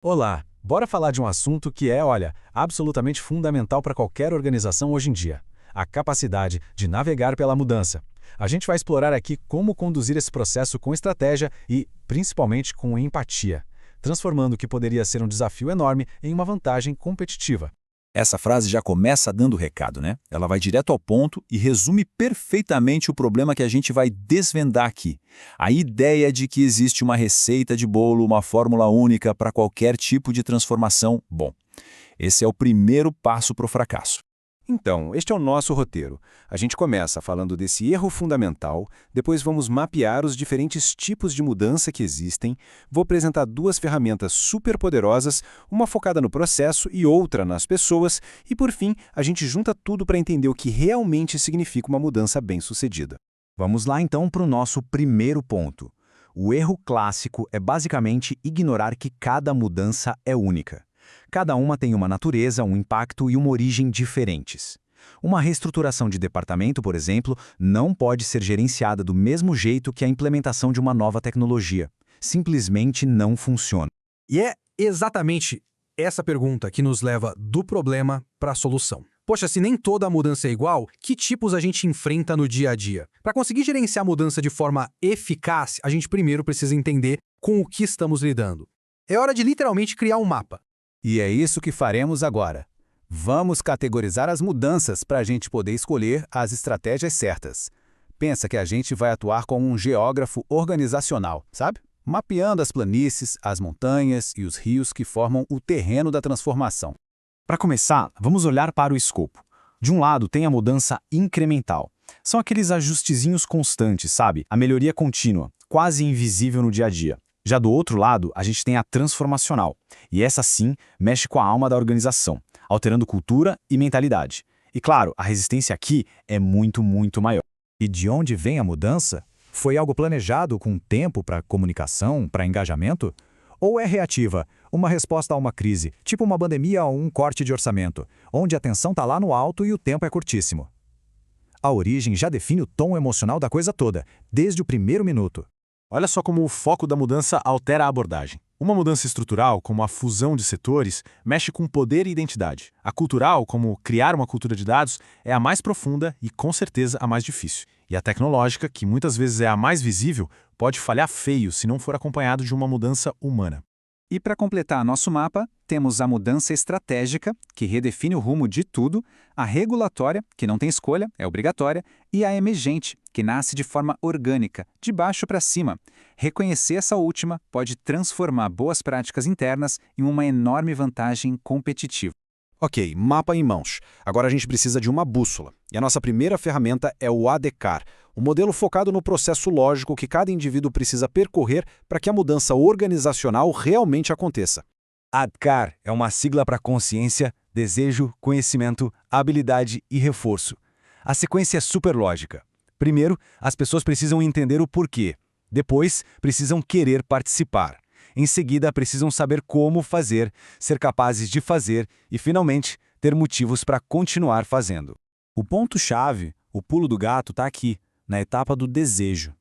Olá, bora falar de um assunto que olha, absolutamente fundamental para qualquer organização hoje em dia: a capacidade de navegar pela mudança. A gente vai explorar aqui como conduzir esse processo com estratégia e, principalmente, com empatia, transformando o que poderia ser um desafio enorme em uma vantagem competitiva. Essa frase já começa dando o recado, né? Ela vai direto ao ponto e resume perfeitamente o problema que a gente vai desvendar aqui. A ideia de que existe uma receita de bolo, uma fórmula única para qualquer tipo de transformação. Bom, esse é o primeiro passo para o fracasso. Então, este é o nosso roteiro. A gente começa falando desse erro fundamental, depois vamos mapear os diferentes tipos de mudança que existem, vou apresentar duas ferramentas super poderosas, uma focada no processo e outra nas pessoas, e por fim, a gente junta tudo para entender o que realmente significa uma mudança bem-sucedida. Vamos lá então para o nosso primeiro ponto. O erro clássico é basicamente ignorar que cada mudança é única. Cada uma tem uma natureza, um impacto e uma origem diferentes. Uma reestruturação de departamento, por exemplo, não pode ser gerenciada do mesmo jeito que a implementação de uma nova tecnologia. Simplesmente não funciona. E é exatamente essa pergunta que nos leva do problema para a solução. Poxa, se nem toda mudança é igual, que tipos a gente enfrenta no dia a dia? Para conseguir gerenciar a mudança de forma eficaz, a gente primeiro precisa entender com o que estamos lidando. É hora de literalmente criar um mapa. E é isso que faremos agora. Vamos categorizar as mudanças para a gente poder escolher as estratégias certas. Pensa que a gente vai atuar como um geógrafo organizacional, sabe? Mapeando as planícies, as montanhas e os rios que formam o terreno da transformação. Para começar, vamos olhar para o escopo. De um lado tem a mudança incremental. São aqueles ajustezinhos constantes, sabe? A melhoria contínua, quase invisível no dia a dia. Já do outro lado, a gente tem a transformacional, e essa sim mexe com a alma da organização, alterando cultura e mentalidade. E claro, a resistência aqui é muito maior. E de onde vem a mudança? Foi algo planejado com tempo para comunicação, para engajamento? Ou é reativa, uma resposta a uma crise, tipo uma pandemia ou um corte de orçamento, onde a tensão está lá no alto e o tempo é curtíssimo? A origem já define o tom emocional da coisa toda, desde o primeiro minuto. Olha só como o foco da mudança altera a abordagem. Uma mudança estrutural, como a fusão de setores, mexe com poder e identidade. A cultural, como criar uma cultura de dados, é a mais profunda e, com certeza, a mais difícil. E a tecnológica, que muitas vezes é a mais visível, pode falhar feio se não for acompanhado de uma mudança humana. E para completar nosso mapa, temos a mudança estratégica, que redefine o rumo de tudo, a regulatória, que não tem escolha, é obrigatória, e a emergente, que nasce de forma orgânica, de baixo para cima. Reconhecer essa última pode transformar boas práticas internas em uma enorme vantagem competitiva. Ok, mapa em mãos. Agora a gente precisa de uma bússola. E a nossa primeira ferramenta é o ADKAR, um modelo focado no processo lógico que cada indivíduo precisa percorrer para que a mudança organizacional realmente aconteça. ADKAR é uma sigla para consciência, desejo, conhecimento, habilidade e reforço. A sequência é super lógica. Primeiro, as pessoas precisam entender o porquê. Depois, precisam querer participar. Em seguida, precisam saber como fazer, ser capazes de fazer e, finalmente, ter motivos para continuar fazendo. O ponto-chave, o pulo do gato, está aqui, na etapa do desejo.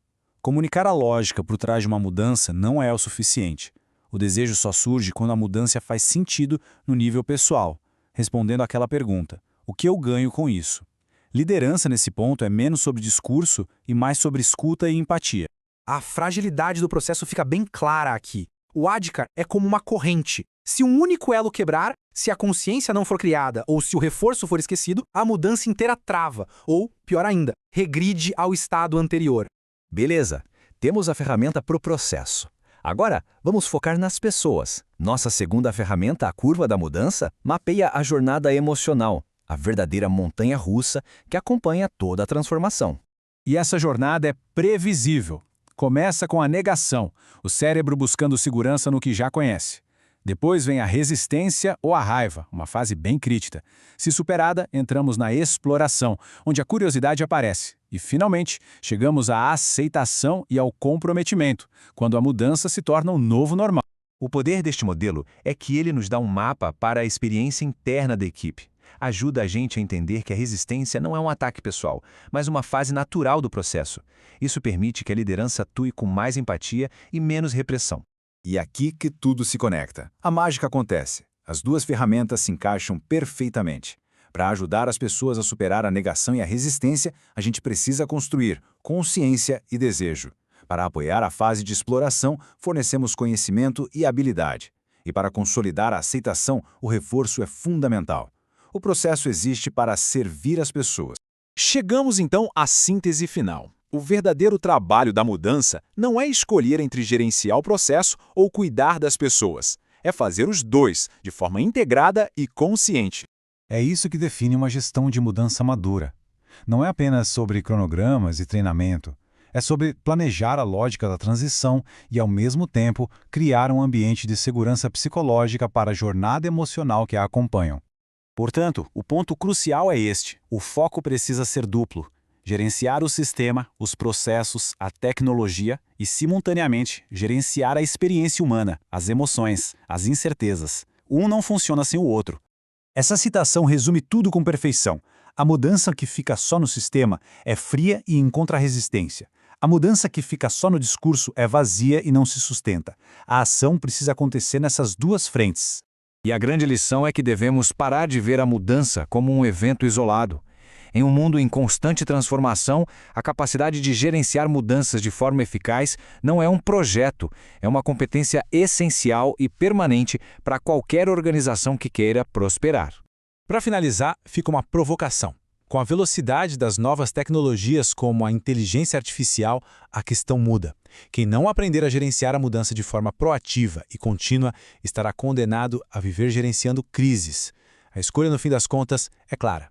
Comunicar a lógica por trás de uma mudança não é o suficiente. O desejo só surge quando a mudança faz sentido no nível pessoal, respondendo àquela pergunta: o que eu ganho com isso? Liderança nesse ponto é menos sobre discurso e mais sobre escuta e empatia. A fragilidade do processo fica bem clara aqui. O ADKAR é como uma corrente. Se um único elo quebrar, se a consciência não for criada ou se o reforço for esquecido, a mudança inteira trava, ou, pior ainda, regride ao estado anterior. Beleza, temos a ferramenta para o processo. Agora, vamos focar nas pessoas. Nossa segunda ferramenta, a curva da mudança, mapeia a jornada emocional, a verdadeira montanha-russa que acompanha toda a transformação. E essa jornada é previsível. Começa com a negação, o cérebro buscando segurança no que já conhece. Depois vem a resistência ou a raiva, uma fase bem crítica. Se superada, entramos na exploração, onde a curiosidade aparece. E, finalmente, chegamos à aceitação e ao comprometimento, quando a mudança se torna um novo normal. O poder deste modelo é que ele nos dá um mapa para a experiência interna da equipe. Ajuda a gente a entender que a resistência não é um ataque pessoal, mas uma fase natural do processo. Isso permite que a liderança atue com mais empatia e menos repressão. E aqui que tudo se conecta. A mágica acontece. As duas ferramentas se encaixam perfeitamente. Para ajudar as pessoas a superar a negação e a resistência, a gente precisa construir consciência e desejo. Para apoiar a fase de exploração, fornecemos conhecimento e habilidade. E para consolidar a aceitação, o reforço é fundamental. O processo existe para servir as pessoas. Chegamos então à síntese final. O verdadeiro trabalho da mudança não é escolher entre gerenciar o processo ou cuidar das pessoas. É fazer os dois, de forma integrada e consciente. É isso que define uma gestão de mudança madura. Não é apenas sobre cronogramas e treinamento. É sobre planejar a lógica da transição e, ao mesmo tempo, criar um ambiente de segurança psicológica para a jornada emocional que a acompanham. Portanto, o ponto crucial é este. O foco precisa ser duplo. Gerenciar o sistema, os processos, a tecnologia e, simultaneamente, gerenciar a experiência humana, as emoções, as incertezas. Um não funciona sem o outro. Essa citação resume tudo com perfeição. A mudança que fica só no sistema é fria e encontra resistência. A mudança que fica só no discurso é vazia e não se sustenta. A ação precisa acontecer nessas duas frentes. E a grande lição é que devemos parar de ver a mudança como um evento isolado. Em um mundo em constante transformação, a capacidade de gerenciar mudanças de forma eficaz não é um projeto, é uma competência essencial e permanente para qualquer organização que queira prosperar. Para finalizar, fica uma provocação. Com a velocidade das novas tecnologias como a inteligência artificial, a questão muda. Quem não aprender a gerenciar a mudança de forma proativa e contínua estará condenado a viver gerenciando crises. A escolha, no fim das contas, é clara.